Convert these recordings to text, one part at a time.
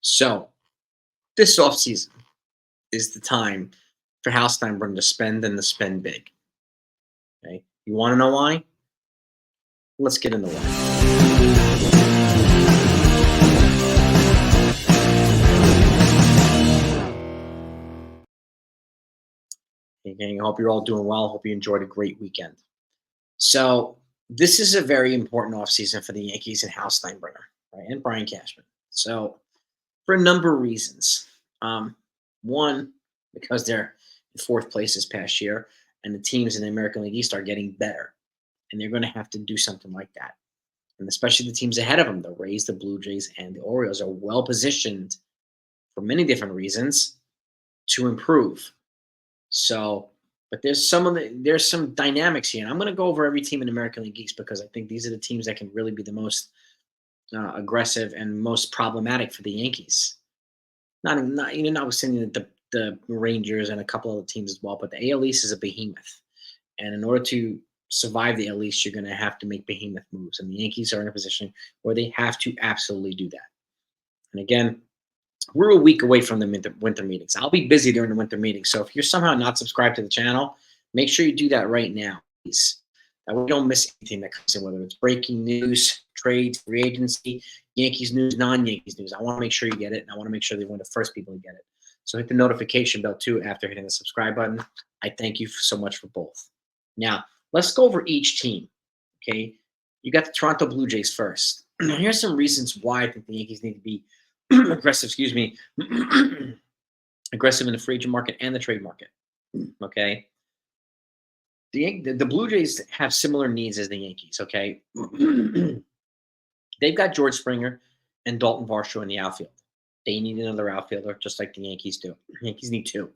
So this offseason is the time for House Steinbrenner to spend and to spend big. Okay. You want to know why? Let's get into why. Okay, I hope you're all doing well. Hope you enjoyed a great weekend. So this is a very important offseason for the Yankees and House Steinbrenner, right? And Brian Cashman. So for a number of reasons. One, because they're in fourth place this past year, and the teams in the American League East are getting better. And they're going to have to do something like that. And especially the teams ahead of them, the Rays, the Blue Jays, and the Orioles are well positioned for many different reasons to improve. So, but there's some dynamics here, and I'm going to go over every team in American League East because I think these are the teams that can really be the most aggressive and most problematic for the Yankees. Notwithstanding the Rangers and a couple other teams as well, but the AL East is a behemoth. And in order to survive the AL East, you're going to have to make behemoth moves. And the Yankees are in a position where they have to absolutely do that. And again, we're a week away from the winter meetings. I'll be busy during the winter meetings. So if you're somehow not subscribed to the channel, make sure you do that right now, please. That way we don't miss anything that comes in, whether it's breaking news, trades, free agency, Yankees news, non-Yankees news. I want to make sure you get it, and I want to make sure they're one of the first people to get it. So hit the notification bell too after hitting the subscribe button. I thank you so much for both. Now, let's go over each team, okay? You got the Toronto Blue Jays first. Now, here's some reasons why I think the Yankees need to be aggressive, excuse me, aggressive in the free agent market and the trade market, okay? The Blue Jays have similar needs as the Yankees, okay? They've got George Springer and Dalton Varsho in the outfield. They need another outfielder, just like the Yankees do. Yankees need two.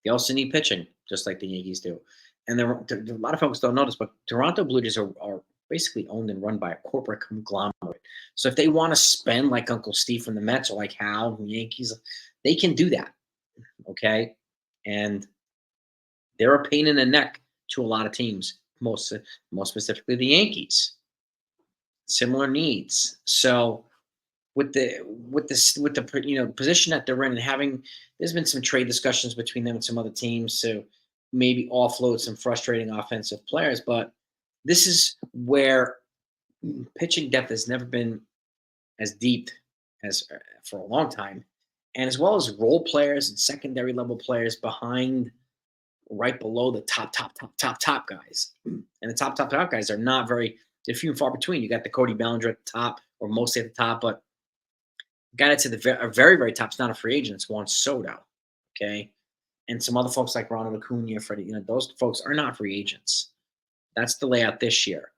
They also need pitching, just like the Yankees do. And a lot of folks don't notice, but Toronto Blue Jays are basically owned and run by a corporate conglomerate. So if they want to spend like Uncle Steve from the Mets or like Hal from the Yankees, they can do that. Okay. And they're a pain in the neck to a lot of teams, most specifically the Yankees. Similar needs. So with the position that they're in and having there's been some trade discussions between them and some other teams to maybe offload some frustrating offensive players, but this is where pitching depth has never been as deep as for a long time, and as well as role players and secondary level players behind right below the top guys. And the top guys are not very they're few and far between. You got the Cody Bellinger at the top, or mostly at the top, but guy that's at the very top is not a free agent. It's Juan Soto, okay, and some other folks like Ronald Acuna, Freddie. Those folks are not free agents. That's the layout this year.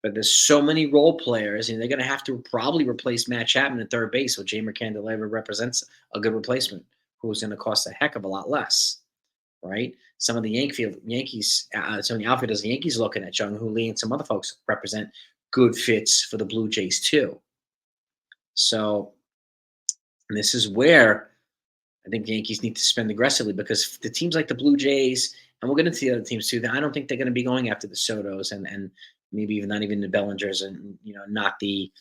But there's so many role players, and they're going to have to probably replace Matt Chapman at third base. So Jamer Candelario represents a good replacement, who's going to cost a heck of a lot less, right? Some of the Yankees, some of the outfielders the Yankees are looking at, Jung Hoo Lee and some other folks represent good fits for the Blue Jays too. So and this is where I think the Yankees need to spend aggressively because the teams like the Blue Jays, and we'll get into the other teams too, I don't think they're going to be going after the Sotos and maybe even not even the Bellingers and not the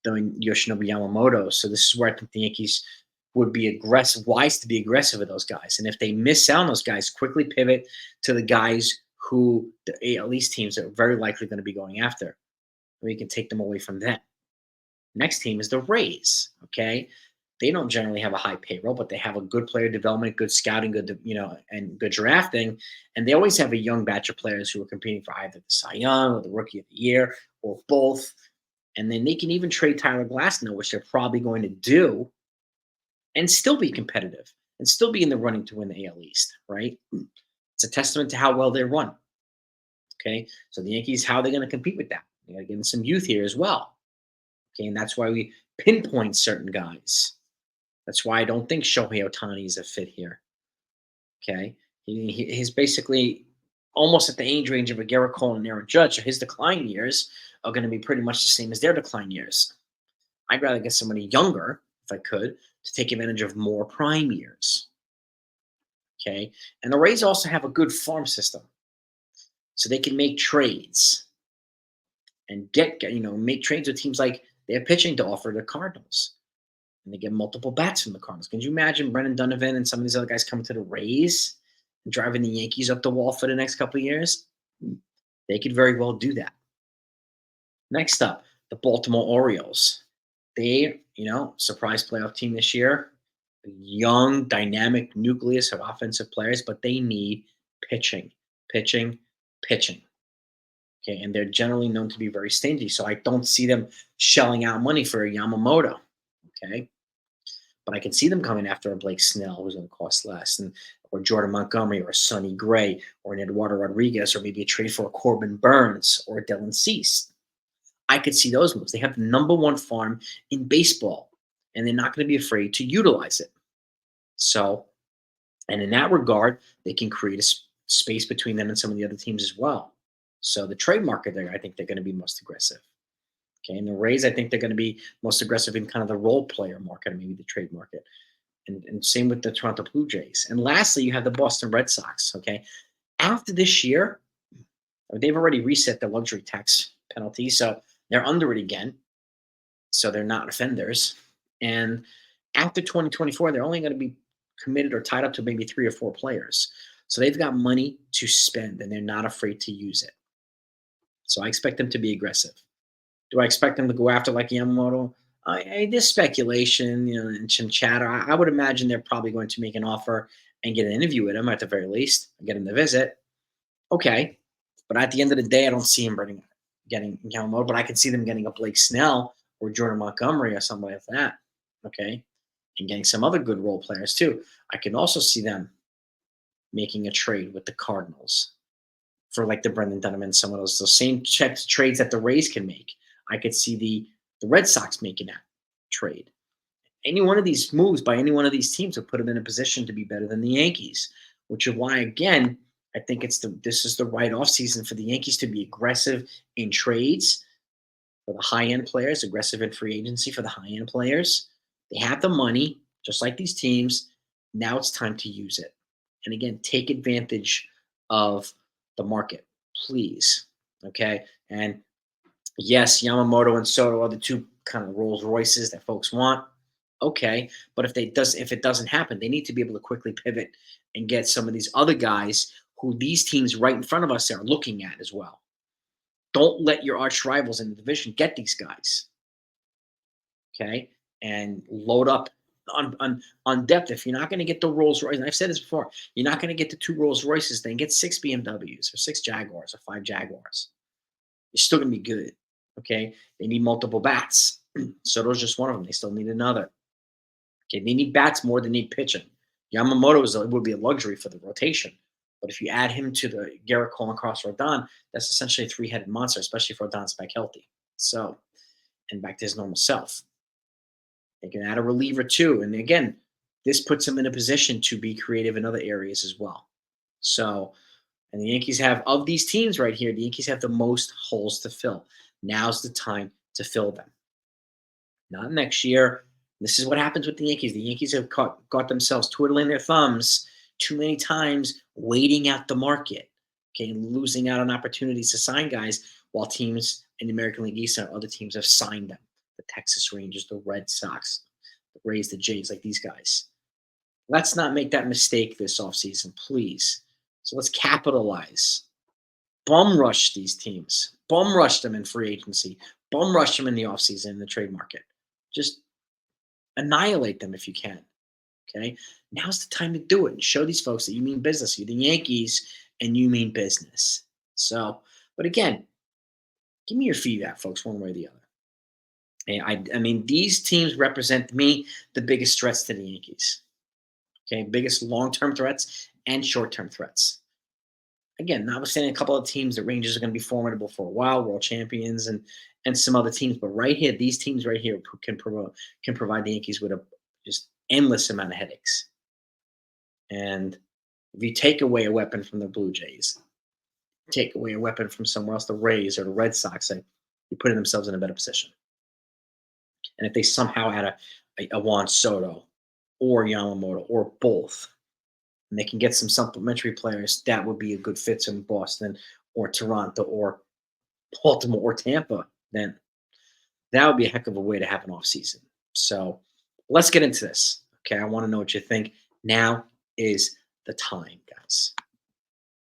Yoshinobu Yamamoto. So this is where I think the Yankees would be wise to be aggressive with those guys. And if they miss out on those guys, quickly pivot to the guys who the AL East teams are very likely going to be going after. We can take them away from them. Next team is the Rays. Okay, they don't generally have a high payroll, but they have a good player development, good scouting, and good drafting. And they always have a young batch of players who are competing for either the Cy Young or the Rookie of the Year or both. And then they can even trade Tyler Glasnow, which they're probably going to do, and still be competitive and still be in the running to win the AL East, right? It's a testament to how well they run. Okay, so the Yankees, how are they going to compete with that? They got to get in some youth here as well. Okay, and that's why we pinpoint certain guys. That's why I don't think Shohei Ohtani is a fit here. Okay, he's basically almost at the age range of a Garrett Cole and Aaron Judge. So his decline years are going to be pretty much the same as their decline years. I'd rather get somebody younger, if I could, to take advantage of more prime years. Okay, and the Rays also have a good farm system, so they can make trades and make trades with teams like they have pitching to offer the Cardinals. and they get multiple bats from the Cardinals. Can you imagine Brendan Donovan and some of these other guys coming to the Rays and driving the Yankees up the wall for the next couple of years? They could very well do that. Next up, the Baltimore Orioles. They, surprise playoff team this year. A young, dynamic nucleus of offensive players, but they need pitching, pitching, pitching. Okay, and they're generally known to be very stingy, so I don't see them shelling out money for a Yamamoto. Okay, but I can see them coming after a Blake Snell, who's going to cost less, or Jordan Montgomery, or a Sonny Gray, or an Eduardo Rodriguez, or maybe a trade for a Corbin Burns or a Dylan Cease. I could see those moves. They have the number one farm in baseball, and they're not going to be afraid to utilize it. So, and in that regard, they can create a space between them and some of the other teams as well. So the trade market there, I think they're going to be most aggressive. Okay, and the Rays, I think they're going to be most aggressive in kind of the role player market, or maybe the trade market. And same with the Toronto Blue Jays. And lastly, you have the Boston Red Sox. Okay, after this year, they've already reset the luxury tax penalty, so they're under it again. So they're not offenders. And after 2024, they're only going to be committed or tied up to maybe 3 or 4 players. So they've got money to spend, and they're not afraid to use it. So I expect them to be aggressive. Do I expect them to go after like Yamamoto? There's speculation, and some chatter. I would imagine they're probably going to make an offer and get an interview with him at the very least, get him to visit. Okay, but at the end of the day, I don't see him getting Yamamoto, but I can see them getting a Blake Snell or Jordan Montgomery or somebody like that. Okay, and getting some other good role players too. I can also see them making a trade with the Cardinals for like the Brendan Donovan, some of those same types of trades that the Rays can make. I could see the Red Sox making that trade. Any one of these moves by any one of these teams would put them in a position to be better than the Yankees, which is why, again, I think this is the right offseason for the Yankees to be aggressive in trades for the high-end players, aggressive in free agency for the high-end players. They have the money, just like these teams. Now it's time to use it. And again, take advantage of the market, please. Okay? And yes, Yamamoto and Soto are the 2 kind of Rolls Royces that folks want. Okay, but if it doesn't happen, they need to be able to quickly pivot and get some of these other guys who these teams right in front of us are looking at as well. Don't let your arch rivals in the division get these guys. Okay, and load up on depth. If you're not going to get the Rolls Royce, and I've said this before, you're not going to get the 2 Rolls Royces, then get 6 BMWs or 6 Jaguars or 5 Jaguars. You're still going to be good. Okay, they need multiple bats. Soto's just one of them. They still need another. Okay, they need bats more than they need pitching. Yamamoto would be a luxury for the rotation. But if you add him to the Garrett Cole and Cross Rodon, that's essentially a 3-headed monster, especially if Rodon's back healthy. So, and back to his normal self. They can add a reliever too. And again, this puts him in a position to be creative in other areas as well. So, and the Yankees have, of these teams right here, the Yankees have the most holes to fill. Now's the time to fill them. Not next year. This is what happens with the Yankees. The Yankees have got themselves twiddling their thumbs too many times, waiting out the market, okay, losing out on opportunities to sign guys while teams in the American League East and other teams have signed them. The Texas Rangers, the Red Sox, the Rays, the Jays, like these guys. Let's not make that mistake this offseason, please. So let's capitalize. Bum rush these teams. Bum rush them in free agency. Bum rush them in the offseason in the trade market. Just annihilate them if you can. Okay? Now's the time to do it and show these folks that you mean business. You're the Yankees and you mean business. So, but again, give me your feedback, folks, one way or the other. And I mean, these teams represent to me the biggest threats to the Yankees. Okay, biggest long-term threats and short-term threats. Again, notwithstanding a couple of teams, the Rangers are going to be formidable for a while, world champions, and some other teams. But right here, these teams right here can provide the Yankees with a just endless amount of headaches. And if you take away a weapon from the Blue Jays, take away a weapon from somewhere else, the Rays or the Red Sox, you're putting themselves in a better position. And if they somehow add a Juan Soto or Yamamoto or both, and they can get some supplementary players, that would be a good fit in Boston or Toronto or Baltimore or Tampa, then that would be a heck of a way to have an offseason. So Let's get into this. Okay, I want to know what you think. Now is the time, guys.